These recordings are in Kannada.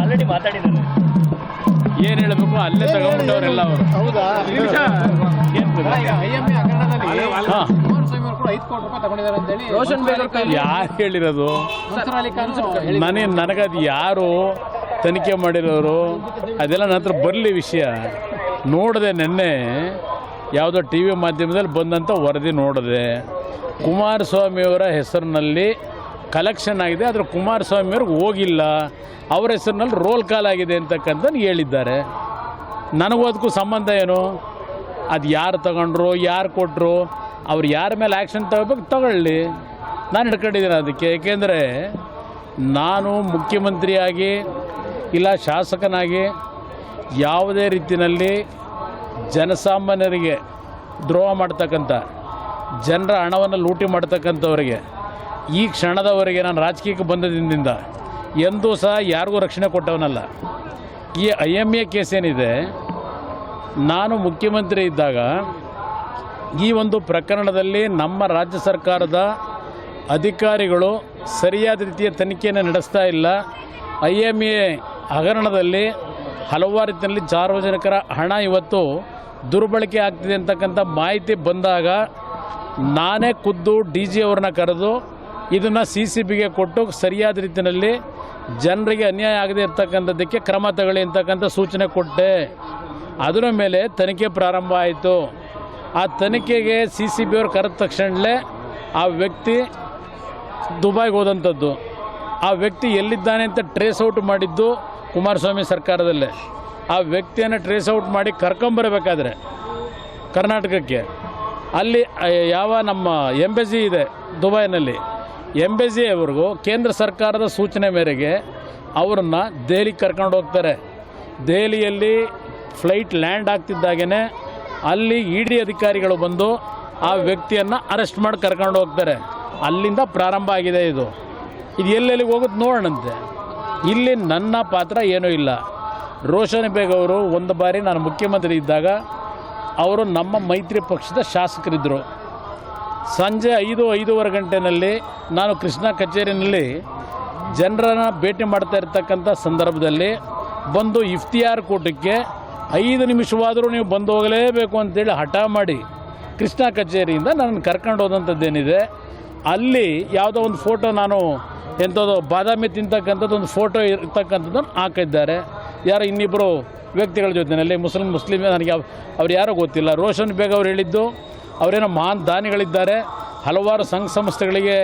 ಆಲ್ರೆಡಿ ಮಾತಾಡಿದ್ದಾರೆ. ಏನು ಹೇಳಬೇಕು ಅಲ್ಲೇ ತಗೊಂಡ್ಬಿಟ್ಟವರೆಲ್ಲ ಅವರು. ಹೌದಾ? ಯಾರು ಹೇಳಿರೋದು? ನನಗದು ಯಾರು ತನಿಖೆ ಮಾಡಿರೋರು ಅದೆಲ್ಲ ನನ್ನ ಹತ್ರ ಬರಲಿ ವಿಷಯ. ನೋಡಿದೆ ನಿನ್ನೆ ಯಾವುದೋ ಟಿ ವಿ ಮಾಧ್ಯಮದಲ್ಲಿ ಬಂದಂಥ ವರದಿ ನೋಡಿದೆ. ಕುಮಾರಸ್ವಾಮಿಯವರ ಹೆಸರಿನಲ್ಲಿ ಕಲೆಕ್ಷನ್ ಆಗಿದೆ, ಆದರೆ ಕುಮಾರಸ್ವಾಮಿಯವ್ರಿಗೆ ಹೋಗಿಲ್ಲ, ಅವರ ಹೆಸರಿನಲ್ಲಿ ರೋಲ್ ಕಾಲ್ ಆಗಿದೆ ಅಂತಕ್ಕಂಥ ಹೇಳಿದ್ದಾರೆ. ನನಗೂ ಅದಕ್ಕೂ ಸಂಬಂಧ ಏನು? ಅದು ಯಾರು ತಗೊಂಡ್ರು, ಯಾರು ಕೊಟ್ಟರು, ಅವ್ರು ಯಾರ ಮೇಲೆ ಆ್ಯಕ್ಷನ್ ತಗೋಬೇಕು ತಗೊಳ್ಳಿ, ನಾನು ಹಿಡ್ಕೊಂಡಿದ್ದೀನಿ ಅದಕ್ಕೆ. ಏಕೆಂದರೆ ನಾನು ಮುಖ್ಯಮಂತ್ರಿಯಾಗಿ ಇಲ್ಲ ಶಾಸಕನಾಗಿ ಯಾವುದೇ ರೀತಿಯಲ್ಲಿ ಜನಸಾಮಾನ್ಯರಿಗೆ ದ್ರೋಹ ಮಾಡ್ತಕ್ಕಂಥ, ಜನರ ಹಣವನ್ನು ಲೂಟಿ ಮಾಡ್ತಕ್ಕಂಥವರಿಗೆ ಈ ಕ್ಷಣದವರೆಗೆ ನಾನು ರಾಜಕೀಯಕ್ಕೆ ಬಂದದಿಂದ ಎಂದೂ ಸಹ ಯಾರಿಗೂ ರಕ್ಷಣೆ ಕೊಟ್ಟವನಲ್ಲ. ಈ IMA ಕೇಸ್ ಏನಿದೆ, ನಾನು ಮುಖ್ಯಮಂತ್ರಿ ಇದ್ದಾಗ ಈ ಒಂದು ಪ್ರಕರಣದಲ್ಲಿ ನಮ್ಮ ರಾಜ್ಯ ಸರ್ಕಾರದ ಅಧಿಕಾರಿಗಳು ಸರಿಯಾದ ರೀತಿಯ ತನಿಖೆಯನ್ನು ನಡೆಸ್ತಾ ಇಲ್ಲ. IMA ಹಗರಣದಲ್ಲಿ ಹಲವಾರು ರೀತಿಯಲ್ಲಿ ಸಾರ್ವಜನಿಕರ ಹಣ ಇವತ್ತು ದುರ್ಬಳಕೆ ಆಗ್ತಿದೆ ಅಂತಕ್ಕಂಥ ಮಾಹಿತಿ ಬಂದಾಗ ನಾನೇ ಖುದ್ದು DG ಅವ್ರನ್ನ ಕರೆದು ಇದನ್ನು CCBಗೆ ಕೊಟ್ಟು ಸರಿಯಾದ ರೀತಿಯಲ್ಲಿ ಜನರಿಗೆ ಅನ್ಯಾಯ ಆಗದೆ ಇರ್ತಕ್ಕಂಥದ್ದಕ್ಕೆ ಕ್ರಮ ತಗೊಳ್ಳಿ ಅಂತಕ್ಕಂಥ ಸೂಚನೆ ಕೊಟ್ಟೆ. ಅದರ ಮೇಲೆ ತನಿಖೆ ಪ್ರಾರಂಭ ಆಯಿತು. ಆ ತನಿಖೆಗೆ CCB ಅವರು ಕರೆದ ತಕ್ಷಣವೇ ಆ ವ್ಯಕ್ತಿ ದುಬೈಗೆ ಹೋದಂಥದ್ದು. ಆ ವ್ಯಕ್ತಿ ಎಲ್ಲಿದ್ದಾನೆ ಅಂತ ಟ್ರೇಸ್ ಔಟ್ ಮಾಡಿದ್ದು ಕುಮಾರಸ್ವಾಮಿ ಸರ್ಕಾರದಲ್ಲೇ. ಆ ವ್ಯಕ್ತಿಯನ್ನು ಟ್ರೇಸ್ ಔಟ್ ಮಾಡಿ ಕರ್ಕೊಂಬರಬೇಕಾದ್ರೆ ಕರ್ನಾಟಕಕ್ಕೆ ಅಲ್ಲಿ ಯಾವ ನಮ್ಮ ಎಂಬಸಿ ಇದೆ ದುಬೈನಲ್ಲಿ, ಎಂಬಸಿ ಅವ್ರಿಗೂ ಕೇಂದ್ರ ಸರ್ಕಾರದ ಸೂಚನೆ ಮೇರೆಗೆ ಅವರನ್ನು ದೆಹಲಿಗೆ ಕರ್ಕೊಂಡು ಹೋಗ್ತಾರೆ. ದೆಹಲಿಯಲ್ಲಿ ಫ್ಲೈಟ್ ಲ್ಯಾಂಡ್ ಆಗ್ತಿದ್ದಾಗೇ ಅಲ್ಲಿ ED ಅಧಿಕಾರಿಗಳು ಬಂದು ಆ ವ್ಯಕ್ತಿಯನ್ನು ಅರೆಸ್ಟ್ ಮಾಡಿ ಕರ್ಕೊಂಡು ಹೋಗ್ತಾರೆ. ಅಲ್ಲಿಂದ ಪ್ರಾರಂಭ ಆಗಿದೆ ಇದು ಎಲ್ಲೆಲ್ಲಿಗೆ ಹೋಗುತ್ತೆ ನೋಡೋಣಂತೆ. ಇಲ್ಲಿ ನನ್ನ ಪಾತ್ರ ಏನೂ ಇಲ್ಲ. ರೋಷನ್ ಬೇಗ್ ಅವರು ಒಂದು ಬಾರಿ ನಾನು ಮುಖ್ಯಮಂತ್ರಿ ಇದ್ದಾಗ ಅವರು ನಮ್ಮ ಮೈತ್ರಿ ಪಕ್ಷದ ಶಾಸಕರಿದ್ದರು. ಸಂಜೆ 5-5:30 ಗಂಟೆಯಲ್ಲಿ ನಾನು ಕೃಷ್ಣ ಕಚೇರಿಯಲ್ಲಿ ಜನರನ್ನು ಭೇಟಿ ಮಾಡ್ತಾ ಇರ್ತಕ್ಕಂಥ ಸಂದರ್ಭದಲ್ಲಿ ಬಂದು ಇಫ್ತಿಯಾರ್ ಕೂಟಕ್ಕೆ 5 ನಿಮಿಷವಾದರೂ ನೀವು ಬಂದು ಹೋಗಲೇಬೇಕು ಅಂತೇಳಿ ಹಠ ಮಾಡಿ ಕೃಷ್ಣ ಕಚೇರಿಯಿಂದ ನನ್ನನ್ನು ಕರ್ಕೊಂಡು ಹೋದಂಥದ್ದೇನಿದೆ. ಅಲ್ಲಿ ಯಾವುದೋ ಒಂದು ಫೋಟೋ, ನಾನು ಎಂಥದ್ದು ಬಾದಾಮಿ ತಿಂತಕ್ಕಂಥದ್ದು ಒಂದು ಫೋಟೋ ಇರ್ತಕ್ಕಂಥದ್ದನ್ನು ಹಾಕಿದ್ದಾರೆ. ಯಾರೋ ಇನ್ನಿಬ್ಬರು ವ್ಯಕ್ತಿಗಳ ಜೊತೆಯಲ್ಲಿ ಮುಸ್ಲಿಂ ನನಗೆ ಅವ್ರು ಯಾರೋ ಗೊತ್ತಿಲ್ಲ. ರೋಷನ್ ಬೇಗ್ ಅವ್ರು ಹೇಳಿದ್ದು ಅವರೇನೋ ಮಹಾನ್ ದಾನಿಗಳಿದ್ದಾರೆ, ಹಲವಾರು ಸಂಘ ಸಂಸ್ಥೆಗಳಿಗೆ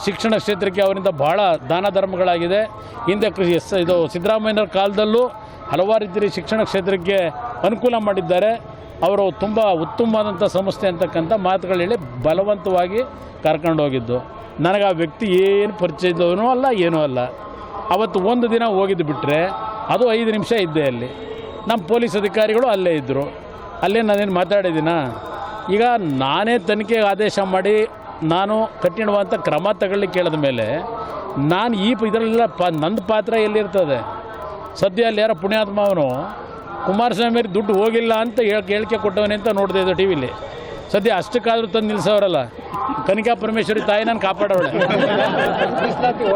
ಶಿಕ್ಷಣ ಕ್ಷೇತ್ರಕ್ಕೆ ಅವರಿಂದ ಬಹಳ ದಾನ ಧರ್ಮಗಳಾಗಿದೆ. ಹಿಂದೆ ಇದು ಸಿದ್ದರಾಮಯ್ಯನವ್ರ ಕಾಲದಲ್ಲೂ ಹಲವಾರು ರೀತಿಯ ಶಿಕ್ಷಣ ಕ್ಷೇತ್ರಕ್ಕೆ ಅನುಕೂಲ ಮಾಡಿದ್ದಾರೆ. ಅವರು ತುಂಬ ಉತ್ತಮವಾದಂಥ ಸಂಸ್ಥೆ ಅಂತಕ್ಕಂಥ ಮಾತುಗಳು ಹೇಳಿ ಬಲವಂತವಾಗಿ ಕರ್ಕೊಂಡು ಹೋಗಿದ್ದು. ನನಗೆ ಆ ವ್ಯಕ್ತಿ ಏನು ಪರಿಚಯದವನೂ ಅಲ್ಲ, ಏನೂ ಅಲ್ಲ. ಅವತ್ತು ಒಂದು ದಿನ ಹೋಗಿದ್ದು ಬಿಟ್ಟರೆ ಅದು 5 ನಿಮಿಷ ಇದ್ದೆ ಅಲ್ಲಿ. ನಮ್ಮ ಪೊಲೀಸ್ ಅಧಿಕಾರಿಗಳು ಅಲ್ಲೇ ಇದ್ದರು. ಅಲ್ಲೇ ನಾನೇನು ಮಾತಾಡಿದ್ದೀನ? ಈಗ ನಾನೇ ತನಿಖೆಗೆ ಆದೇಶ ಮಾಡಿ ನಾನು ಕಠಿಣವಾದಂಥ ಕ್ರಮ ತಗೊಳ್ಳಿಕ್ಕೆ ಕೇಳಿದ ಮೇಲೆ ನಾನು ಇದರಲ್ಲೆಲ್ಲ ನಂದು ಪಾತ್ರ ಎಲ್ಲಿರ್ತದೆ? ಸದ್ಯ ಅಲ್ಲಿ ಯಾರೋ ಪುಣ್ಯಾತ್ಮ ಅವನು ಕುಮಾರಸ್ವಾಮಿ ದುಡ್ಡು ಹೋಗಿಲ್ಲ ಅಂತ ಹೇಳಿಕೆ ಕೊಟ್ಟವನೇ ಅಂತ ನೋಡಿದೆ ಇದು ಟಿ ವಿಲಿ. ಸದ್ಯ ಅಷ್ಟಕ್ಕಾದರೂ ತಂದು ನಿಲ್ಲಿಸೋರಲ್ಲ. ಕನಿಕಾ ಪರಮೇಶ್ವರಿ ತಾಯಿ ನಾನು ಕಾಪಾಡೋಳೆ.